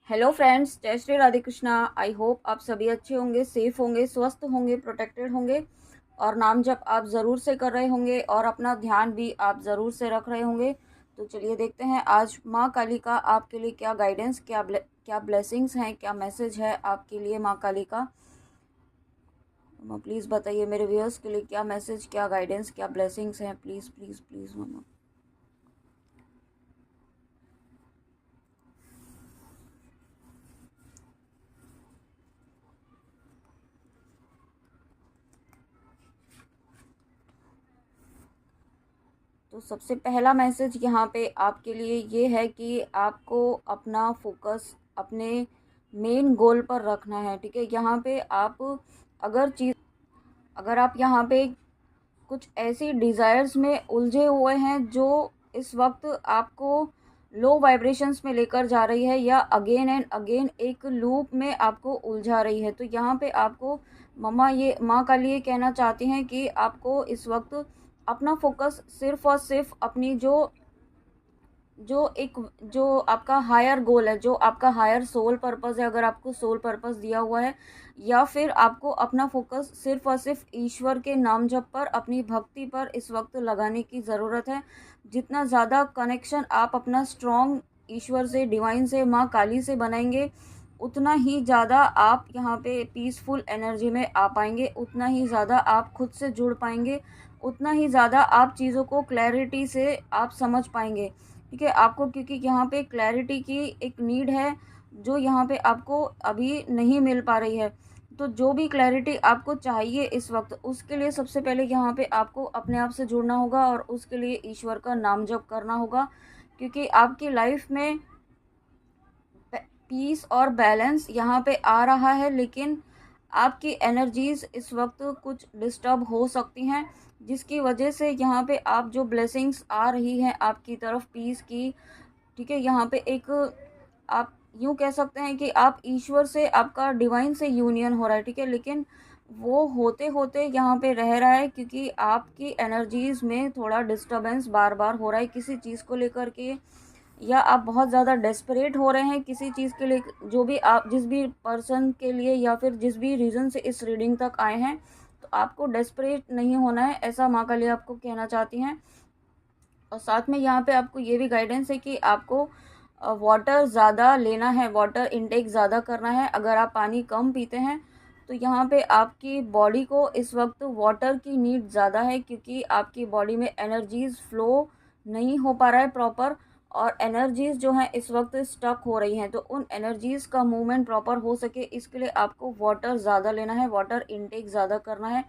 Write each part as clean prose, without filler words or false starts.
Hello friends, जय Shri Radhe Krishna. I hope आप सभी अच्छे होंगे, सेफ होंगे, स्वस्थ होंगे, प्रोटेक्टेड होंगे और नाम जप आप ज़रूर से कर रहे होंगे और अपना ध्यान भी आप ज़रूर से रख रहे होंगे। तो चलिए देखते हैं आज माँ काली का आपके लिए क्या गाइडेंस, क्या ब्लेसिंग्स हैं, क्या मैसेज है आपके लिए माँ काली का। प्लीज़ बताइए मेरे व्यूअर्स के लिए क्या मैसेज, क्या गाइडेंस, क्या ब्लेसिंग्स हैं। प्लीज़ प्लीज़ प्लीज़ मामा। तो सबसे पहला मैसेज यहाँ पे आपके लिए ये है कि आपको अपना फोकस अपने मेन गोल पर रखना है। ठीक है, यहाँ पे आप अगर चीज़ अगर आप यहाँ पे कुछ ऐसी डिज़ायर्स में उलझे हुए हैं जो इस वक्त आपको लो वाइब्रेशंस में लेकर जा रही है या अगेन एंड अगेन एक लूप में आपको उलझा रही है, तो यहाँ पे आपको माँ काली ये कहना चाहती हैं कि आपको इस वक्त अपना फोकस सिर्फ और सिर्फ अपनी जो आपका हायर गोल है, जो आपका हायर सोल पर्पस है, अगर आपको सोल पर्पस दिया हुआ है, या फिर आपको अपना फोकस सिर्फ और सिर्फ ईश्वर के नाम जप पर, अपनी भक्ति पर इस वक्त लगाने की ज़रूरत है। जितना ज़्यादा कनेक्शन आप अपना स्ट्रॉन्ग ईश्वर से, डिवाइन से, माँ काली से बनाएंगे, उतना ही ज़्यादा आप यहाँ पे पीसफुल एनर्जी में आ पाएंगे, उतना ही ज़्यादा आप खुद से जुड़ पाएंगे, उतना ही ज़्यादा आप चीज़ों को क्लैरिटी से आप समझ पाएंगे। ठीक है, आपको क्योंकि यहाँ पे क्लैरिटी की एक नीड है जो यहाँ पे आपको अभी नहीं मिल पा रही है। तो जो भी क्लैरिटी आपको चाहिए इस वक्त, उसके लिए सबसे पहले यहाँ पे आपको अपने आप से जुड़ना होगा और उसके लिए ईश्वर का नाम जप करना होगा, क्योंकि आपकी लाइफ में पीस और बैलेंस यहाँ पे आ रहा है, लेकिन आपकी एनर्जीज इस वक्त कुछ डिस्टर्ब हो सकती हैं, जिसकी वजह से यहाँ पे आप जो ब्लेसिंग्स आ रही हैं आपकी तरफ पीस की, ठीक है, यहाँ पे एक आप यूँ कह सकते हैं कि आप ईश्वर से, आपका डिवाइन से यूनियन हो रहा है। ठीक है, लेकिन वो होते होते यहाँ पे रह रहा है क्योंकि आपकी एनर्जीज में थोड़ा डिस्टर्बेंस बार बार हो रहा है किसी चीज़ को लेकर के, या आप बहुत ज़्यादा डेस्परेट हो रहे हैं किसी चीज़ के लिए, जो भी आप जिस भी पर्सन के लिए या फिर जिस भी रीज़न से इस रीडिंग तक आए हैं, तो आपको डेस्परेट नहीं होना है, ऐसा माँ काली आपको कहना चाहती हैं। और साथ में यहाँ पे आपको ये भी गाइडेंस है कि आपको वाटर ज़्यादा लेना है, वाटर इनटेक ज़्यादा करना है। अगर आप पानी कम पीते हैं तो यहाँ पे आपकी बॉडी को इस वक्त वाटर की नीड ज़्यादा है, क्योंकि आपकी बॉडी में एनर्जीज़ फ्लो नहीं हो पा रहा है प्रॉपर, और एनर्जीज़ जो हैं इस वक्त स्टक हो रही हैं। तो उन एनर्जीज़ का मूवमेंट प्रॉपर हो सके, इसके लिए आपको वाटर ज़्यादा लेना है, वाटर इनटेक ज़्यादा करना है।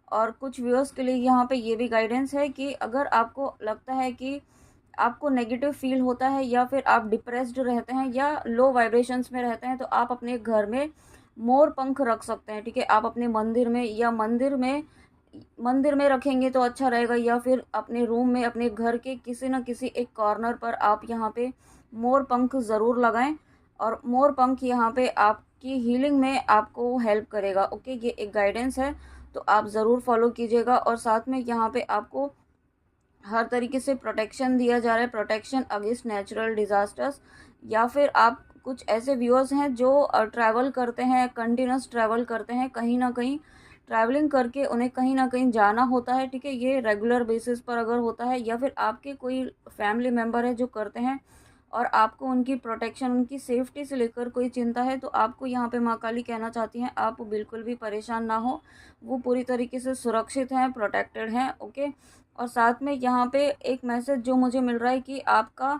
और कुछ व्यूअर्स के लिए यहाँ पे ये भी गाइडेंस है कि अगर आपको लगता है कि आपको नेगेटिव फील होता है या फिर आप डिप्रेस्ड रहते हैं या लो वाइब्रेशंस में रहते हैं, तो आप अपने घर में मोर पंख रख सकते हैं। ठीक है, आप अपने मंदिर में या मंदिर में रखेंगे तो अच्छा रहेगा, या फिर अपने रूम में, अपने घर के किसी न किसी एक कॉर्नर पर आप यहाँ पे मोर पंख ज़रूर लगाएं। और मोर पंख यहाँ पे आपकी हीलिंग में आपको हेल्प करेगा। ओके, ये एक गाइडेंस है, तो आप ज़रूर फॉलो कीजिएगा। और साथ में यहाँ पे आपको हर तरीके से प्रोटेक्शन दिया जा रहा है, प्रोटेक्शन अगेंस्ट नेचुरल डिज़ास्टर्स। या फिर आप कुछ ऐसे व्यूअर्स हैं जो ट्रैवल करते हैं, कंटिन्यूस ट्रैवल करते हैं, कहीं ना कहीं ट्रैवलिंग करके उन्हें कहीं ना कहीं जाना होता है। ठीक है, ये रेगुलर बेसिस पर अगर होता है, या फिर आपके कोई फैमिली मेम्बर है जो करते हैं और आपको उनकी प्रोटेक्शन, उनकी सेफ्टी से लेकर कोई चिंता है, तो आपको यहाँ पे माँ काली कहना चाहती हैं आप बिल्कुल भी परेशान ना हो, वो पूरी तरीके से सुरक्षित हैं, प्रोटेक्टेड हैं। ओके, और साथ में यहाँ पे एक मैसेज जो मुझे मिल रहा है कि आपका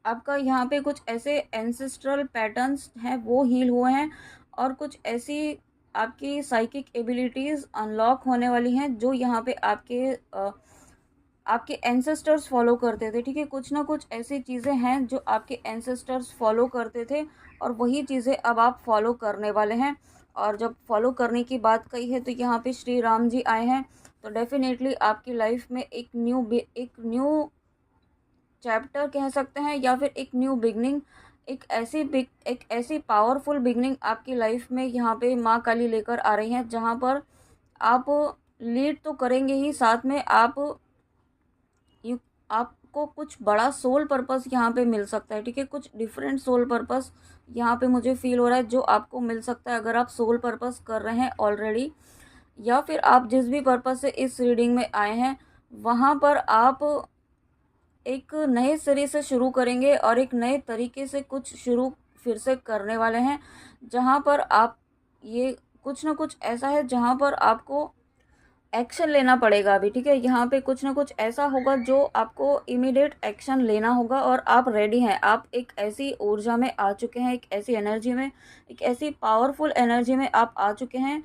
आपका यहाँ पे कुछ ऐसे एंसेस्ट्रल पैटर्न्स हैं वो हील हुए हैं, और कुछ ऐसी आपकी साइकिक एबिलिटीज़ अनलॉक होने वाली हैं जो यहाँ पे आपके एंसेस्टर्स फॉलो करते थे। ठीक है, कुछ ना कुछ ऐसी चीज़ें हैं जो आपके एंसेस्टर्स फॉलो करते थे, और वही चीज़ें अब आप फॉलो करने वाले हैं। और जब फॉलो करने की बात कही है तो यहाँ पे श्री राम जी आए हैं, तो डेफिनेटली आपकी लाइफ में एक न्यू चैप्टर कह सकते हैं, या फिर एक न्यू बिगनिंग, एक ऐसी पावरफुल बिगनिंग आपकी लाइफ में यहाँ पे माँ काली लेकर आ रही हैं, जहाँ पर आप लीड तो करेंगे ही, साथ में यू आप आपको कुछ बड़ा सोल पर्पस यहाँ पे मिल सकता है, ठीक है। कुछ डिफरेंट सोल पर्पस यहाँ पे मुझे फील हो रहा है जो आपको मिल सकता है अगर आप सोल पर्पस कर रहे हैं ऑलरेडी, या फिर आप जिस भी पर्पस से इस रीडिंग में आए हैं वहाँ पर आप एक नए सिरे से शुरू करेंगे और एक नए तरीके से कुछ शुरू फिर से करने वाले हैं, जहाँ पर आप ये कुछ ना कुछ ऐसा है जहाँ पर आपको एक्शन लेना पड़ेगा अभी, ठीक है। यहाँ पे कुछ ना कुछ ऐसा होगा जो आपको इमीडिएट एक्शन लेना होगा और आप रेडी हैं। आप एक ऐसी ऊर्जा में आ चुके हैं, एक ऐसी एनर्जी में, एक ऐसी पावरफुल एनर्जी में आप आ चुके हैं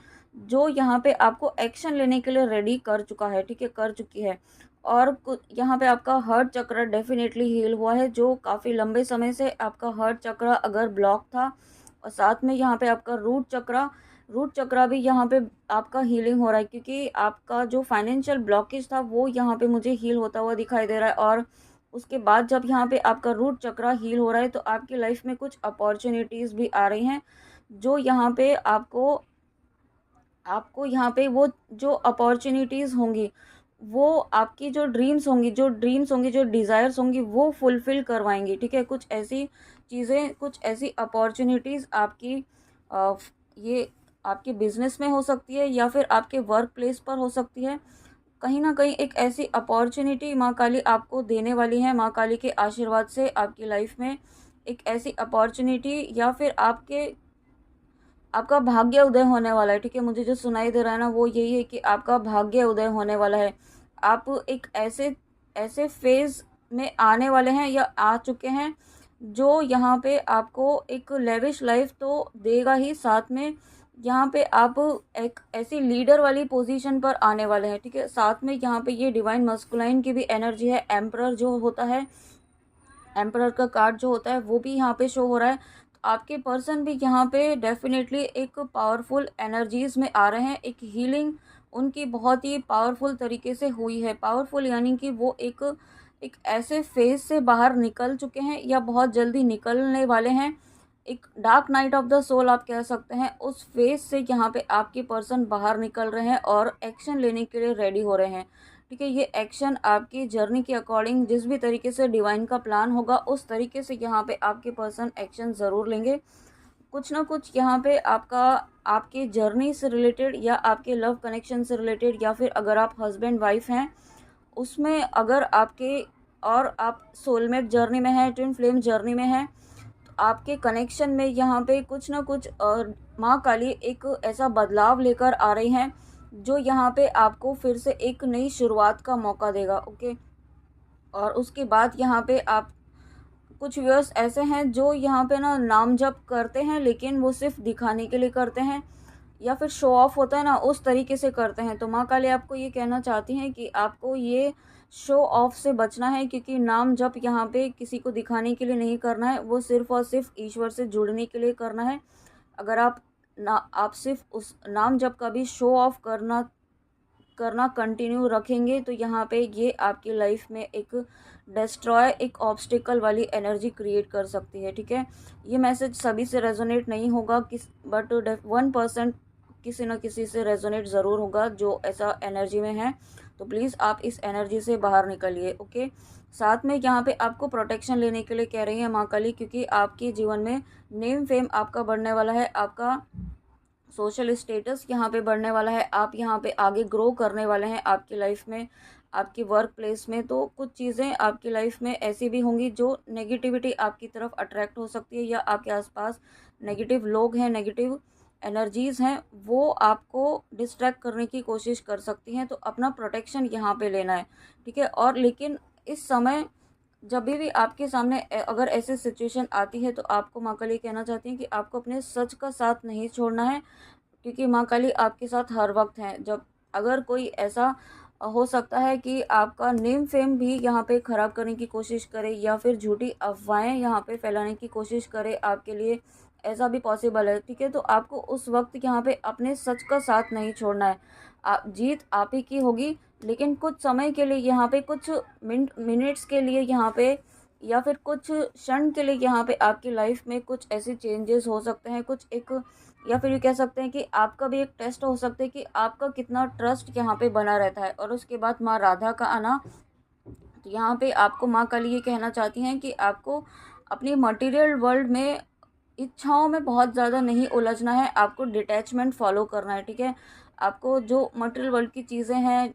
जो यहाँ पे आपको एक्शन लेने के लिए रेडी कर चुका है, ठीक है, कर चुकी है। और यहाँ पे आपका हार्ट चक्र डेफिनेटली हील हुआ है, जो काफ़ी लंबे समय से आपका हार्ट चक्र अगर ब्लॉक था, और साथ में यहाँ पे आपका रूट चक्रा भी यहाँ पे आपका हीलिंग हो रहा है, क्योंकि आपका जो फाइनेंशियल ब्लॉकेज था वो यहाँ पे मुझे हील होता हुआ दिखाई दे रहा है। और उसके बाद जब यहाँ पे आपका रूट चक्रा हील हो रहा है तो आपकी लाइफ में कुछ अपॉर्चुनिटीज़ भी आ रही हैं, जो यहाँ पे आपको आपको यहाँ पे वो जो अपॉर्चुनिटीज़ होंगी, वो आपकी जो ड्रीम्स होंगी, जो डिज़ायर्स होंगी, वो फुलफ़िल करवाएंगी, ठीक है। कुछ ऐसी चीज़ें, कुछ ऐसी अपॉर्चुनिटीज़ आपकी ये आपके बिजनेस में हो सकती है या फिर आपके वर्क प्लेस पर हो सकती है। कहीं ना कहीं एक ऐसी अपॉर्चुनिटी माँ काली आपको देने वाली है। माँ काली के आशीर्वाद से आपकी लाइफ में एक ऐसी अपॉर्चुनिटी या फिर आपका भाग्य उदय होने वाला है, ठीक है। मुझे जो सुनाई दे रहा है ना वो यही है कि आपका भाग्य उदय होने वाला है। आप एक ऐसे ऐसे फेज में आने वाले हैं या आ चुके हैं जो यहाँ पे आपको एक लेविश लाइफ तो देगा ही, साथ में यहाँ पे आप एक ऐसी लीडर वाली पोजीशन पर आने वाले हैं, ठीक है। साथ में यहाँ पे ये डिवाइन मस्कुलाइन की भी एनर्जी है। एम्परर जो होता है, एम्परर का कार्ड जो होता है वो भी यहाँ पे शो हो रहा है। तो आपके पर्सन भी यहाँ पे डेफिनेटली एक पावरफुल एनर्जीज में आ रहे हैं। एक हीलिंग उनकी बहुत ही पावरफुल तरीके से हुई है। पावरफुल यानी कि वो एक ऐसे फेज से बाहर निकल चुके हैं या बहुत जल्दी निकलने वाले हैं। एक dark night of the soul आप कह सकते हैं, उस फेज से यहाँ पे आपके पर्सन बाहर निकल रहे हैं और एक्शन लेने के लिए रेडी हो रहे हैं, ठीक है। ये एक्शन आपकी जर्नी के अकॉर्डिंग जिस भी तरीके से डिवाइन का प्लान होगा उस तरीके से यहाँ पे आपके पर्सन एक्शन ज़रूर लेंगे। कुछ ना कुछ यहाँ पे आपके जर्नी से रिलेटेड या आपके लव कनेक्शन से रिलेटेड, या फिर अगर आप हस्बैंड वाइफ हैं उसमें अगर आपके और आप सोलमेट जर्नी में हैं, ट्विन फ्लेम जर्नी में हैं, तो आपके कनेक्शन में यहाँ पे कुछ ना कुछ माँ काली एक ऐसा बदलाव लेकर आ रही हैं जो यहाँ पे आपको फिर से एक नई शुरुआत का मौका देगा, ओके। और उसके बाद यहाँ पे आप कुछ व्यूअर्स ऐसे हैं जो यहाँ पे ना नाम जप करते हैं, लेकिन वो सिर्फ दिखाने के लिए करते हैं या फिर शो ऑफ होता है ना, उस तरीके से करते हैं। तो माँ काली आपको ये कहना चाहती हैं कि आपको ये शो ऑफ से बचना है, क्योंकि नाम जप यहाँ पे किसी को दिखाने के लिए नहीं करना है, वो सिर्फ और सिर्फ ईश्वर से जुड़ने के लिए करना है। अगर आप सिर्फ उस नाम जप का भी शो ऑफ करना कंटिन्यू रखेंगे तो यहाँ पे ये आपकी लाइफ में एक डिस्ट्रॉय, एक ऑब्स्टिकल वाली एनर्जी क्रिएट कर सकती है, ठीक है। ये मैसेज सभी से रेजोनेट नहीं होगा बट 1% किसी न किसी से रेजोनेट ज़रूर होगा जो ऐसा एनर्जी में है। तो प्लीज़ आप इस एनर्जी से बाहर निकलिए, ओके। साथ में यहाँ पे आपको प्रोटेक्शन लेने के लिए कह रही है माँ काली, क्योंकि आपके जीवन में नेम फेम आपका बढ़ने वाला है, आपका सोशल स्टेटस यहाँ पे बढ़ने वाला है, आप यहाँ पे आगे ग्रो करने वाले हैं आपकी लाइफ में, आपकी वर्क प्लेस में। तो कुछ चीज़ें आपकी लाइफ में ऐसी भी होंगी जो नेगेटिविटी आपकी तरफ अट्रैक्ट हो सकती है, या आपके आसपास नेगेटिव लोग हैं, नेगेटिव एनर्जीज़ हैं, वो आपको डिस्ट्रैक्ट करने की कोशिश कर सकती हैं। तो अपना प्रोटेक्शन यहाँ पे लेना है, ठीक है। और लेकिन इस समय जब भी आपके सामने अगर ऐसी सिचुएशन आती है तो आपको माँ काली कहना चाहती हैं कि आपको अपने सच का साथ नहीं छोड़ना है, क्योंकि माँ काली आपके साथ हर वक्त हैं। जब अगर कोई ऐसा हो सकता है कि आपका नेम फेम भी यहाँ पे ख़राब करने की कोशिश करे या फिर झूठी अफवाहें यहाँ पे फैलाने की कोशिश करे आपके लिए, ऐसा भी पॉसिबल है, ठीक है। तो आपको उस वक्त यहाँ पे अपने सच का साथ नहीं छोड़ना है। जीत आप ही की होगी, लेकिन कुछ समय के लिए यहाँ पे, कुछ मिनट्स के लिए यहाँ पे, या फिर कुछ क्षण के लिए यहाँ पे आपकी लाइफ में कुछ ऐसे चेंजेस हो सकते हैं, कुछ एक, या फिर ये कह सकते हैं कि आपका भी एक टेस्ट हो सकता है कि आपका कितना ट्रस्ट यहाँ पे बना रहता है। और उसके बाद माँ राधा का आना, तो यहाँ पे आपको माँ काली ये कहना चाहती हैं कि आपको अपनी मटेरियल वर्ल्ड में इच्छाओं में बहुत ज़्यादा नहीं उलझना है, आपको डिटैचमेंट फॉलो करना है, ठीक है। आपको जो मटेरियल वर्ल्ड की चीज़ें हैं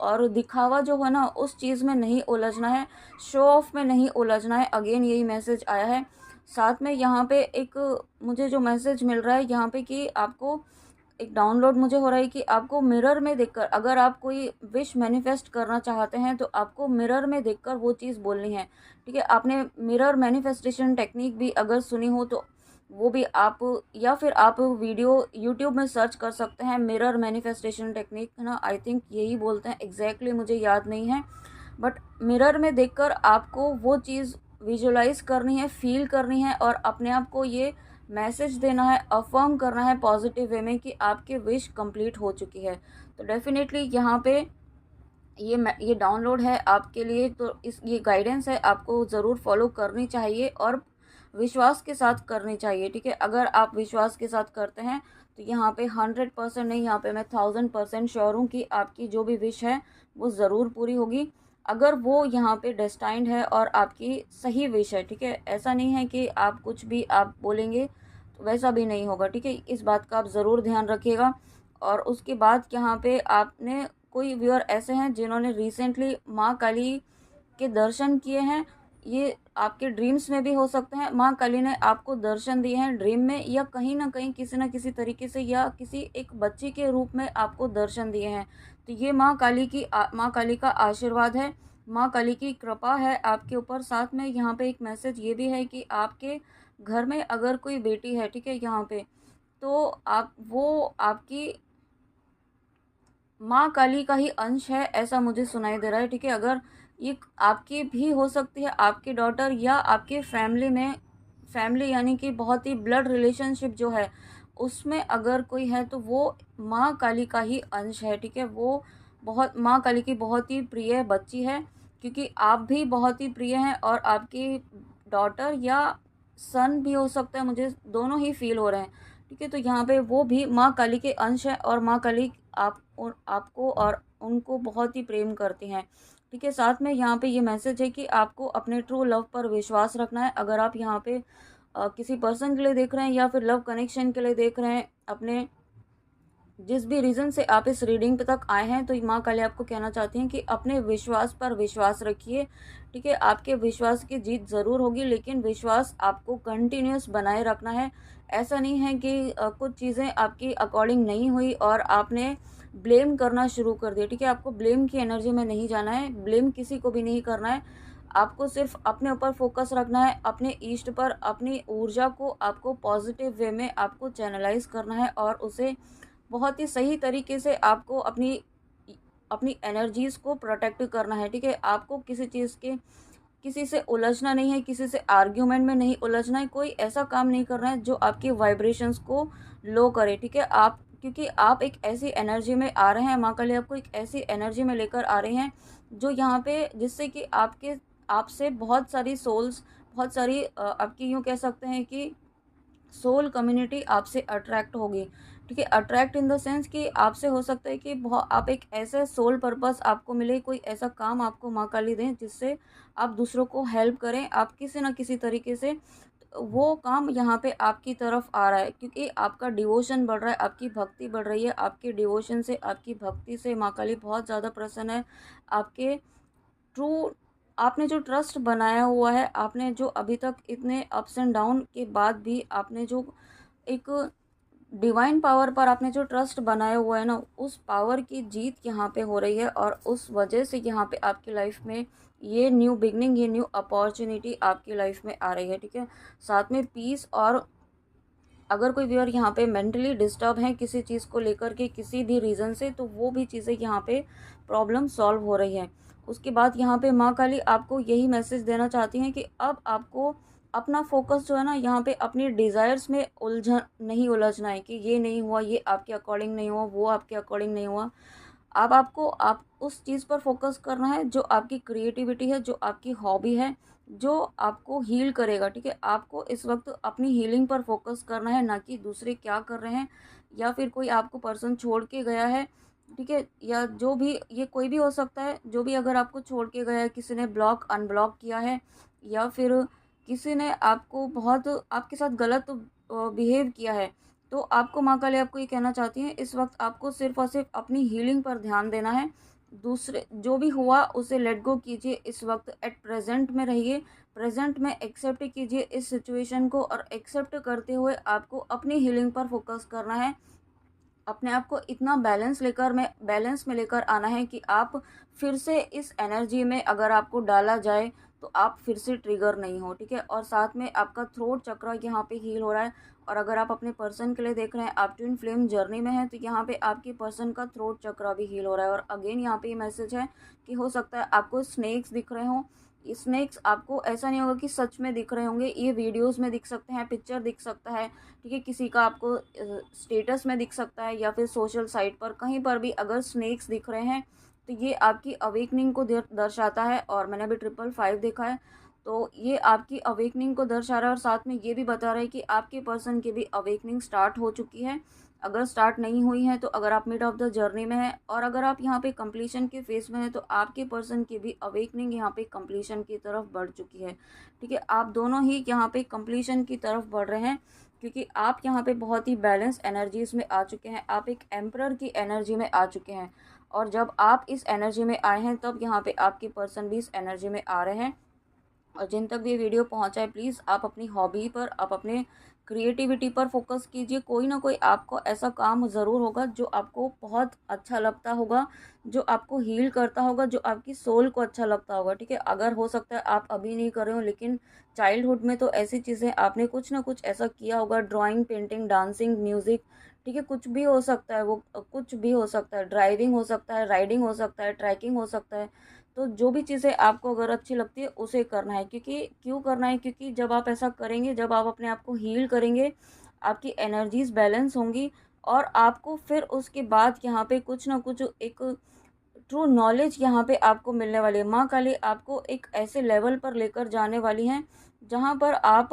और दिखावा जो है ना उस चीज़ में नहीं उलझना है, शो ऑफ में नहीं उलझना है। अगेन यही मैसेज आया है। साथ में यहाँ पे एक मुझे जो मैसेज मिल रहा है यहाँ पे कि आपको एक डाउनलोड मुझे हो रहा है कि आपको मिरर में देखकर, अगर आप कोई विश मैनिफेस्ट करना चाहते हैं तो आपको मिरर में देखकर वो चीज़ बोलनी है, ठीक है। आपने मिरर मैनिफेस्टेशन टेक्निक भी अगर सुनी हो तो वो भी आप, या फिर आप वीडियो यूट्यूब में सर्च कर सकते हैं मिरर मैनिफेस्टेशन टेक्निक, है ना। आई थिंक यही बोलते हैं, एग्जैक्टली मुझे याद नहीं है। बट मिरर में देखकर आपको वो चीज़ विजुलाइज करनी है, फील करनी है और अपने आप को ये मैसेज देना है, अफर्म करना है पॉजिटिव वे में कि आपकी विश कंप्लीट हो चुकी है। तो डेफिनेटली यहाँ पे ये डाउनलोड है आपके लिए, तो ये गाइडेंस है, आपको ज़रूर फॉलो करनी चाहिए और विश्वास के साथ करनी चाहिए, ठीक है। अगर आप विश्वास के साथ करते हैं तो यहाँ पे 100% नहीं, यहाँ पे मैं 1000% श्योर हूँ कि आपकी जो भी विश है वो ज़रूर पूरी होगी, अगर वो यहाँ पे डेस्टाइंड है और आपकी सही विश है, ठीक है। ऐसा नहीं है कि आप कुछ भी आप बोलेंगे तो वैसा भी नहीं होगा, ठीक है। इस बात का आप ज़रूर ध्यान रखिएगा। और उसके बाद यहाँ पे आपने, कोई व्यूअर ऐसे हैं जिन्होंने रिसेंटली माँ काली के दर्शन किए हैं, ये आपके ड्रीम्स में भी हो सकते हैं। माँ काली ने आपको दर्शन दिए हैं ड्रीम में, या कहीं ना कहीं किसी न किसी तरीके से, या किसी एक बच्ची के रूप में आपको दर्शन दिए हैं। तो ये माँ काली का आशीर्वाद है, माँ काली की कृपा है आपके ऊपर। साथ में यहाँ पे एक मैसेज ये भी है कि आपके घर में अगर कोई बेटी है, ठीक है, यहाँ पे तो आप, वो आपकी माँ काली का ही अंश है, ऐसा मुझे सुनाई दे रहा है, ठीक है। अगर ये आपकी भी हो सकती है, आपकी डॉटर, या आपके फैमिली में, फैमिली यानी कि बहुत ही ब्लड रिलेशनशिप जो है उसमें अगर कोई है तो वो माँ काली का ही अंश है, ठीक है। वो बहुत, माँ काली की बहुत ही प्रिय बच्ची है, क्योंकि आप भी बहुत ही प्रिय हैं और आपकी डॉटर या सन भी हो सकता है, मुझे दोनों ही फील हो रहे हैं, ठीक है। तो यहाँ पे वो भी माँ काली के अंश है और माँ काली आप और आपको और उनको बहुत ही प्रेम करती हैं, ठीक है। साथ में यहाँ पे ये मैसेज है कि आपको अपने ट्रू लव पर विश्वास रखना है। अगर आप यहाँ पे किसी पर्सन के लिए देख रहे हैं या फिर लव कनेक्शन के लिए देख रहे हैं, अपने जिस भी रीज़न से आप इस रीडिंग पे तक आए हैं, तो माँ काली आपको कहना चाहती हैं कि अपने विश्वास पर विश्वास रखिए, ठीक है। आपके विश्वास की जीत ज़रूर होगी, लेकिन विश्वास आपको कंटिन्यूस बनाए रखना है। ऐसा नहीं है कि कुछ चीज़ें आपकी अकॉर्डिंग नहीं हुई और आपने ब्लेम करना शुरू कर दिया, ठीक है। आपको ब्लेम की एनर्जी में नहीं जाना है, ब्लेम किसी को भी नहीं करना है। आपको सिर्फ अपने ऊपर फोकस रखना है, अपने ईस्ट पर, अपनी ऊर्जा को आपको पॉजिटिव वे में आपको चैनलाइज करना है और उसे बहुत ही सही तरीके से आपको अपनी अपनी एनर्जीज़ को प्रोटेक्ट करना है, ठीक है। आपको किसी चीज़ के, किसी से उलझना नहीं है, किसी से आर्ग्यूमेंट में नहीं उलझना है, कोई ऐसा काम नहीं करना है जो आपकी वाइब्रेशंस को लो करे, ठीक है। आप, क्योंकि आप एक ऐसी एनर्जी में आ रहे हैं, माँ काली आपको एक ऐसी एनर्जी में लेकर आ रहे हैं जो यहाँ पे, जिससे कि आपके, आपसे बहुत सारी सोल्स, बहुत सारी आपकी, यूँ कह सकते हैं कि सोल कम्युनिटी आपसे अट्रैक्ट होगी, ठीक है। अट्रैक्ट इन द सेंस कि आपसे हो सकता है कि बहुत, आप एक ऐसे सोल पर्पस आपको मिले, कोई ऐसा काम आपको माँ काली दें जिससे आप दूसरों को हेल्प करें, आप किसी ना किसी तरीके से, वो काम यहाँ पे आपकी तरफ आ रहा है, क्योंकि आपका डिवोशन बढ़ रहा है, आपकी भक्ति बढ़ रही है। आपके डिवोशन से, आपकी भक्ति से माँ काली बहुत ज़्यादा प्रसन्न है। आपके ट्रू, आपने जो ट्रस्ट बनाया हुआ है, आपने जो अभी तक इतने अप्स एंड डाउन के बाद भी आपने जो एक डिवाइन पावर पर आपने जो ट्रस्ट बनाया हुआ है ना, उस पावर की जीत यहाँ पे हो रही है और उस वजह से यहाँ पे आपकी लाइफ में ये न्यू बिगनिंग, ये न्यू अपॉर्चुनिटी आपकी लाइफ में आ रही है, ठीक है। साथ में पीस, और अगर कोई व्यूअर यहाँ पे मेंटली डिस्टर्ब है किसी चीज़ को लेकर के, किसी भी रीज़न से, तो वो भी चीज़ें यहाँ पे प्रॉब्लम सॉल्व हो रही है। उसके बाद यहाँ पे माँ काली आपको यही मैसेज देना चाहती हैं कि अब आपको अपना फोकस जो है ना, यहाँ पे अपनी डिज़ायर्स में उलझना है कि ये नहीं हुआ, ये आपके अकॉर्डिंग नहीं हुआ, वो आपके अकॉर्डिंग नहीं हुआ। अब आपको, आप उस चीज़ पर फोकस करना है जो आपकी क्रिएटिविटी है, जो आपकी हॉबी है, जो आपको हील करेगा, ठीक है। आपको इस वक्त अपनी हीलिंग पर फोकस करना है, ना कि दूसरे क्या कर रहे हैं या फिर कोई आपको पर्सन छोड़ के गया है ठीक है, या जो भी ये कोई भी हो सकता है, जो भी अगर आपको छोड़ के गया है, किसी ने ब्लॉक अनब्लॉक किया है, या फिर किसी ने आपको बहुत आपके साथ गलत बिहेव किया है, तो आपको माँ काली आपको ये कहना चाहती है, इस वक्त आपको सिर्फ और सिर्फ अपनी हीलिंग पर ध्यान देना है। दूसरे जो भी हुआ उसे लेट गो कीजिए, इस वक्त एट प्रेजेंट में रहिए, प्रेजेंट में एक्सेप्ट कीजिए इस सिचुएशन को, और एक्सेप्ट करते हुए आपको अपनी हीलिंग पर फोकस करना है। अपने आप को इतना बैलेंस में लेकर आना है कि आप फिर से इस एनर्जी में अगर आपको डाला जाए तो आप फिर से ट्रिगर नहीं हो, ठीक है। और साथ में आपका थ्रोट चक्र यहाँ पे हील हो रहा है। और अगर आप अपने पर्सन के लिए देख रहे हैं, आप ट्विन फ्लेम जर्नी में हैं, तो यहाँ पे आपके पर्सन का थ्रोट चक्र भी हील हो रहा है। और अगेन यहाँ पे ये मैसेज है कि हो सकता है आपको स्नेक्स दिख रहे हों। स्नेक्स आपको ऐसा नहीं होगा कि सच में दिख रहे होंगे, ये वीडियोस में दिख सकते हैं, पिक्चर दिख सकता है, ठीक है, किसी का आपको स्टेटस में दिख सकता है, या फिर सोशल साइट पर कहीं पर भी अगर स्नेक्स दिख रहे हैं तो ये आपकी अवेकनिंग को दर्शाता है। और मैंने अभी 555 देखा है, तो ये आपकी अवेकनिंग को दर्शा रहा है। और साथ में ये भी बता रहा है कि आपके पर्सन की भी अवेकनिंग स्टार्ट हो चुकी है। अगर स्टार्ट नहीं हुई है तो अगर आप मिड ऑफ द जर्नी में हैं, और अगर आप यहाँ पे कंप्लीशन के फेस में हैं, तो आपके पर्सन की भी अवेकनिंग यहाँ पे कंप्लीशन की तरफ बढ़ चुकी है, ठीक है। आप दोनों ही यहाँ पे कंप्लीशन की तरफ बढ़ रहे हैं, क्योंकि आप यहाँ पे बहुत ही बैलेंस एनर्जीज में आ चुके हैं, आप एक एम्परर की एनर्जी में आ चुके हैं। और जब आप इस एनर्जी में आए हैं, तब यहाँ पे आपके पर्सन भी इस एनर्जी में आ रहे हैं। और जिन तक भी ये वीडियो पहुंचा है, प्लीज़ आप अपनी हॉबी पर, आप अपने क्रिएटिविटी पर फोकस कीजिए। कोई ना कोई आपको ऐसा काम ज़रूर होगा जो आपको बहुत अच्छा लगता होगा, जो आपको हील करता होगा, जो आपकी सोल को अच्छा लगता होगा, ठीक है। अगर हो सकता है आप अभी नहीं कर रहे हो, लेकिन चाइल्डहुड में तो ऐसी चीज़ें आपने कुछ ना कुछ ऐसा किया होगा, ड्राइंग, पेंटिंग, डांसिंग, म्यूज़िक, ठीक है, कुछ भी हो सकता है, वो कुछ भी हो सकता है, ड्राइविंग हो सकता है, राइडिंग हो सकता है, ट्रैकिंग हो सकता है। तो जो भी चीज़ें आपको अगर अच्छी लगती है उसे करना है, क्योंकि क्यों करना है, क्योंकि जब आप ऐसा करेंगे, जब आप अपने आप को हील करेंगे, आपकी एनर्जीज बैलेंस होंगी, और आपको फिर उसके बाद यहाँ पे कुछ ना कुछ एक ट्रू नॉलेज यहाँ पे आपको मिलने वाली है। माँ काली आपको एक ऐसे लेवल पर लेकर जाने वाली हैं जहाँ पर आप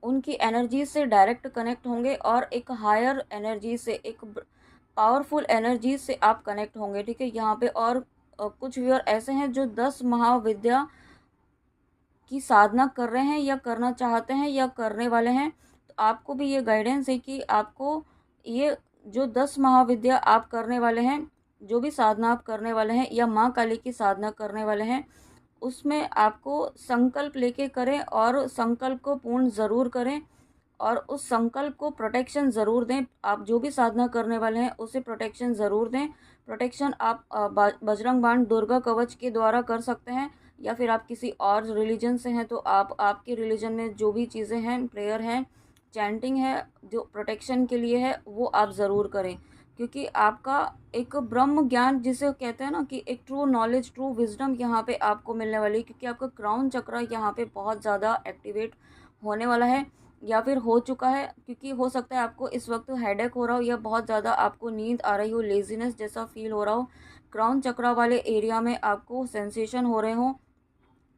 उनकी एनर्जी से डायरेक्ट कनेक्ट होंगे, और एक हायर एनर्जी से, एक पावरफुल एनर्जी से आप कनेक्ट होंगे, ठीक है। यहाँ पे और कुछ व्यूअर ऐसे हैं जो 10 महाविद्या की साधना कर रहे हैं, या करना चाहते हैं, या करने वाले हैं। तो आपको भी ये गाइडेंस है कि आपको ये जो 10 महाविद्या आप करने वाले हैं, जो भी साधना आप करने वाले हैं, या माँ काली की साधना करने वाले हैं, उसमें आपको संकल्प लेके करें, और संकल्प को पूर्ण ज़रूर करें, और उस संकल्प को प्रोटेक्शन ज़रूर दें। आप जो भी साधना करने वाले हैं उसे प्रोटेक्शन ज़रूर दें। प्रोटेक्शन आप बजरंग बाण, दुर्गा कवच के द्वारा कर सकते हैं, या फिर आप किसी और रिलीजन से हैं तो आप आपके रिलीजन में जो भी चीज़ें हैं, प्रेयर है, चैंटिंग है, जो प्रोटेक्शन के लिए है, वो आप ज़रूर करें। क्योंकि आपका एक ब्रह्म ज्ञान जिसे कहते हैं ना, कि एक ट्रू नॉलेज, ट्रू विजडम यहाँ पे आपको मिलने वाली है, क्योंकि आपका क्राउन चक्र यहाँ पे बहुत ज़्यादा एक्टिवेट होने वाला है, या फिर हो चुका है। क्योंकि हो सकता है आपको इस वक्त हेडेक हो रहा हो, या बहुत ज़्यादा आपको नींद आ रही हो, लेजीनेस जैसा फील हो रहा हो, क्राउन चक्रा वाले एरिया में आपको सेंसेशन हो रहे हो।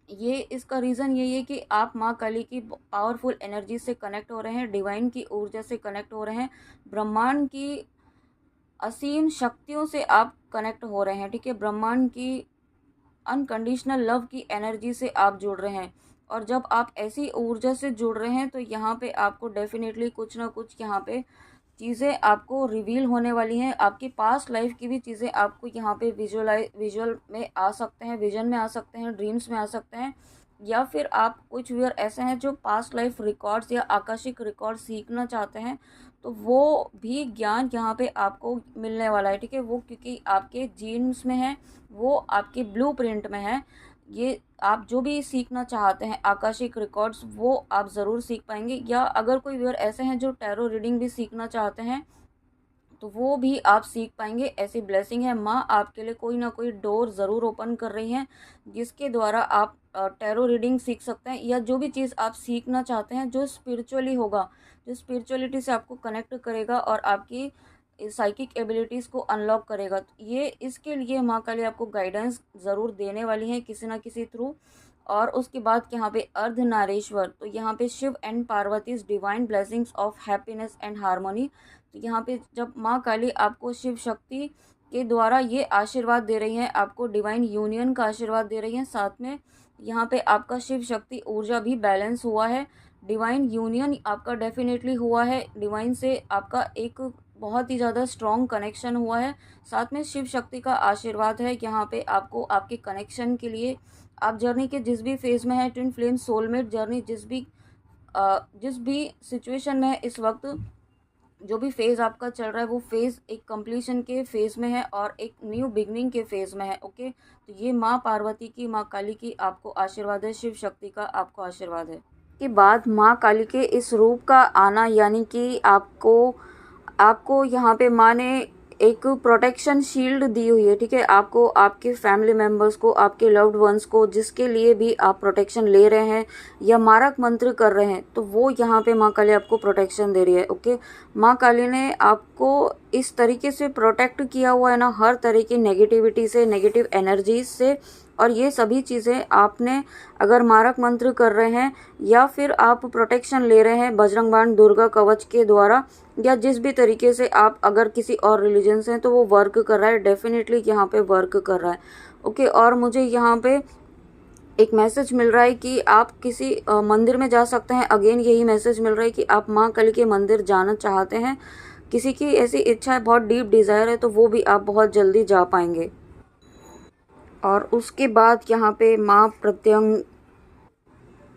ये इसका रीज़न यही है कि आप माँ काली की पावरफुल एनर्जी से कनेक्ट हो रहे हैं, डिवाइन की ऊर्जा से कनेक्ट हो रहे हैं, ब्रह्मांड की असीम शक्तियों से आप कनेक्ट हो रहे हैं, ठीक है। ब्रह्मांड की अनकंडीशनल लव की एनर्जी से आप जुड़ रहे हैं। और जब आप ऐसी ऊर्जा से जुड़ रहे हैं, तो यहाँ पे आपको डेफिनेटली कुछ ना कुछ यहाँ पे चीज़ें आपको रिवील होने वाली हैं। आपकी पास्ट लाइफ की भी चीज़ें आपको यहाँ पे विजुअल में आ सकते हैं, विजन में आ सकते हैं, ड्रीम्स में आ सकते हैं। या फिर आप कुछ व्यूअर ऐसे हैं जो पास्ट लाइफ रिकॉर्ड्स या आकाशिक रिकॉर्ड सीखना चाहते हैं, तो वो भी ज्ञान यहाँ पे आपको मिलने वाला है, ठीक है। वो क्योंकि आपके जीन्स में है, वो आपके ब्लूप्रिंट में है। ये आप जो भी सीखना चाहते हैं आकाशिक रिकॉर्ड्स, वो आप ज़रूर सीख पाएंगे। या अगर कोई व्यूअर ऐसे हैं जो टैरो रीडिंग भी सीखना चाहते हैं, तो वो भी आप सीख पाएंगे। ऐसी ब्लेसिंग है, माँ आपके लिए कोई ना कोई डोर ज़रूर ओपन कर रही हैं, जिसके द्वारा आप टैरो रीडिंग सीख सकते हैं, या जो भी चीज़ आप सीखना चाहते हैं जो स्पिरिचुअली होगा, जो स्पिरिचुअलिटी से आपको कनेक्ट करेगा और आपकी साइकिक एबिलिटीज़ को अनलॉक करेगा। तो ये इसके लिए माँ काली आपको गाइडेंस ज़रूर देने वाली है किसी ना किसी थ्रू। और उसके बाद यहाँ पे अर्धनारीश्वर, तो यहाँ पे Shiva and Parvati's divine blessings of happiness and harmony. तो यहाँ पे जब माँ काली आपको शिव शक्ति के द्वारा ये आशीर्वाद दे रही हैं, आपको डिवाइन यूनियन का आशीर्वाद दे रही हैं। साथ में यहाँ पे आपका शिव शक्ति ऊर्जा भी बैलेंस हुआ है, डिवाइन यूनियन आपका डेफिनेटली हुआ है, डिवाइन से आपका एक बहुत ही ज़्यादा स्ट्रॉन्ग कनेक्शन हुआ है। साथ में शिव शक्ति का आशीर्वाद है यहाँ पे आपको आपके कनेक्शन के लिए। आप जर्नी के जिस भी फेज़ में है, ट्विन फ्लेम सोलमेट जर्नी जिस भी सिचुएशन में है इस वक्त, जो भी फेज़ आपका चल रहा है वो फेज़ एक कंप्लीशन के फेज़ में है और एक न्यू बिगनिंग के फेज़ में है। ओके, तो ये माँ पार्वती की, माँ काली की आपको आशीर्वाद है, शिव शक्ति का आपको आशीर्वाद है। के बाद माँ काली के इस रूप का आना, यानी कि आपको यहाँ पे माँ ने एक प्रोटेक्शन शील्ड दी हुई है, ठीक है। आपको, आपके फैमिली मेम्बर्स को, आपके लव्ड वंस को, जिसके लिए भी आप प्रोटेक्शन ले रहे हैं या मारक मंत्र कर रहे हैं, तो वो यहाँ पे माँ काली आपको प्रोटेक्शन दे रही है। ओके, माँ काली ने आपको इस तरीके से प्रोटेक्ट किया हुआ है ना, हर तरह की नेगेटिविटी से, नेगेटिव एनर्जीज से। और ये सभी चीज़ें आपने अगर मारक मंत्र कर रहे हैं या फिर आप प्रोटेक्शन ले रहे हैं बजरंग बाण, दुर्गा कवच के द्वारा, या जिस भी तरीके से आप अगर किसी और रिलीजन से हैं, तो वो वर्क कर रहा है, डेफिनेटली यहाँ पे वर्क कर रहा है। ओके, और मुझे यहाँ पे एक मैसेज मिल रहा है कि आप किसी मंदिर में जा सकते हैं। अगेन यही मैसेज मिल रहा है कि आप माँ काली के मंदिर जाना चाहते हैं, किसी की ऐसी इच्छा है, बहुत डीप डिज़ायर है, तो वो भी आप बहुत जल्दी जा पाएंगे। और उसके बाद यहाँ पे माँ प्रत्यंग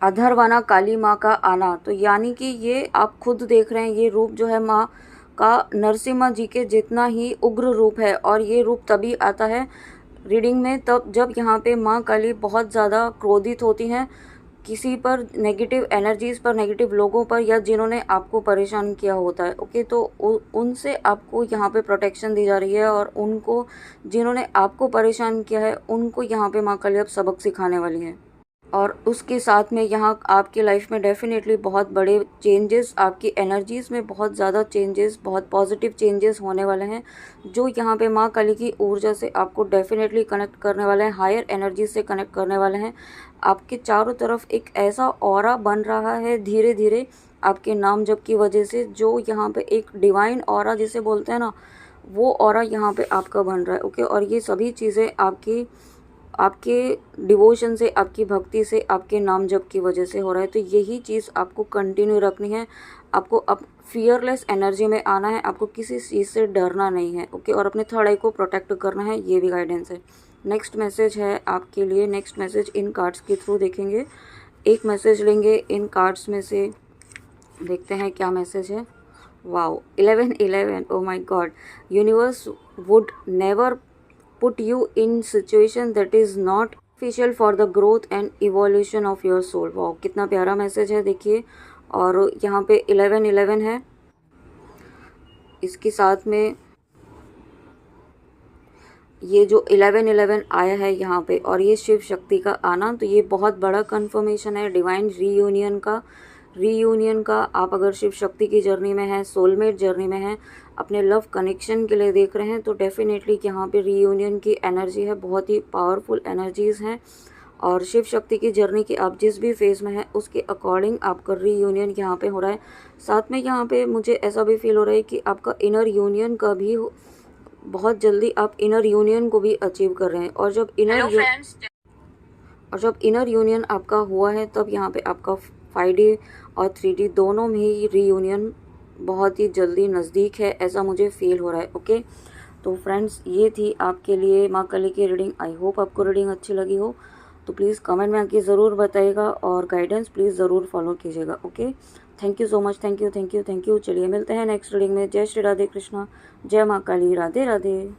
अधरवाना काली माँ का आना, तो यानी कि ये आप खुद देख रहे हैं, ये रूप जो है माँ का नरसिम्हा जी के जितना ही उग्र रूप है। और ये रूप तभी आता है रीडिंग में तब जब यहाँ पे माँ काली बहुत ज़्यादा क्रोधित होती हैं किसी पर, नेगेटिव एनर्जीज़ पर, नेगेटिव लोगों पर, या जिन्होंने आपको परेशान किया होता है। ओके, तो उनसे आपको यहाँ पे प्रोटेक्शन दी जा रही है, और उनको, जिन्होंने आपको परेशान किया है, उनको यहाँ पे माँ काली अब सबक सिखाने वाली है। और उसके साथ में यहाँ आपकी लाइफ में डेफिनेटली बहुत बड़े चेंजेस, आपकी एनर्जीज़ में बहुत ज़्यादा चेंजेस, बहुत पॉजिटिव चेंजेस होने वाले हैं, जो यहाँ पे माँ काली की ऊर्जा से आपको डेफिनेटली कनेक्ट करने वाले हैं, हायर एनर्जी से कनेक्ट करने वाले हैं। आपके चारों तरफ एक ऐसा ऑरा बन रहा है धीरे धीरे आपके नाम जप की वजह से, जो यहाँ पे एक डिवाइन ऑरा जिसे बोलते हैं ना, वो ऑरा यहाँ पे आपका बन रहा है। ओके, और ये सभी चीज़ें आपके डिवोशन से, आपकी भक्ति से, आपके नाम जप की वजह से हो रहा है। तो यही चीज़ आपको कंटिन्यू रखनी है, आपको अब फियरलेस एनर्जी में आना है, आपको किसी चीज़ से डरना नहीं है। ओके, और अपने थर्ड आई को प्रोटेक्ट करना है, ये भी गाइडेंस है। नेक्स्ट मैसेज है आपके लिए, नेक्स्ट मैसेज इन कार्ड्स के थ्रू देखेंगे। एक मैसेज लेंगे इन कार्ड्स में से, देखते हैं क्या मैसेज है। Wow, 1111, oh my God, universe would never put you in situation that is not beneficial for the growth and evolution of your soul। Wow, कितना प्यारा मैसेज है, देखिए। और यहाँ पे 1111 है, इसके साथ में ये जो 1111 आया है यहाँ पे, और ये शिव शक्ति का आना, तो ये बहुत बड़ा कंफर्मेशन है डिवाइन रीयूनियन का। आप अगर शिव शक्ति की जर्नी में हैं, सोलमेट जर्नी में हैं, अपने लव कनेक्शन के लिए देख रहे हैं, तो डेफिनेटली यहाँ पे रीयूनियन की एनर्जी है, बहुत ही पावरफुल एनर्जीज़ हैं। और शिव शक्ति की जर्नी के आप जिस भी फेज़ में हैं उसके अकॉर्डिंग आपका रीयूनियन यहाँ पे हो रहा है। साथ में यहाँ पे मुझे ऐसा भी फील हो रहा है कि आपका इनर यूनियन का भी बहुत जल्दी आप इनर यूनियन को भी अचीव कर रहे हैं। और जब इनर यूनियन आपका हुआ है, तब यहाँ पे आपका 5D और 3D दोनों में ही रीयूनियन बहुत ही जल्दी नज़दीक है, ऐसा मुझे फील हो रहा है। ओके, तो फ्रेंड्स, ये थी आपके लिए माँ काली की रीडिंग। आई होप आपको रीडिंग अच्छी लगी हो, तो प्लीज़ कमेंट में आके ज़रूर बताइएगा, और गाइडेंस प्लीज़ ज़रूर फॉलो कीजिएगा। Okay, thank you so much, thank you. चलिए मिलते हैं नेक्स्ट रीडिंग में। जय श्री राधे कृष्णा, जय माँ काली, राधे राधे।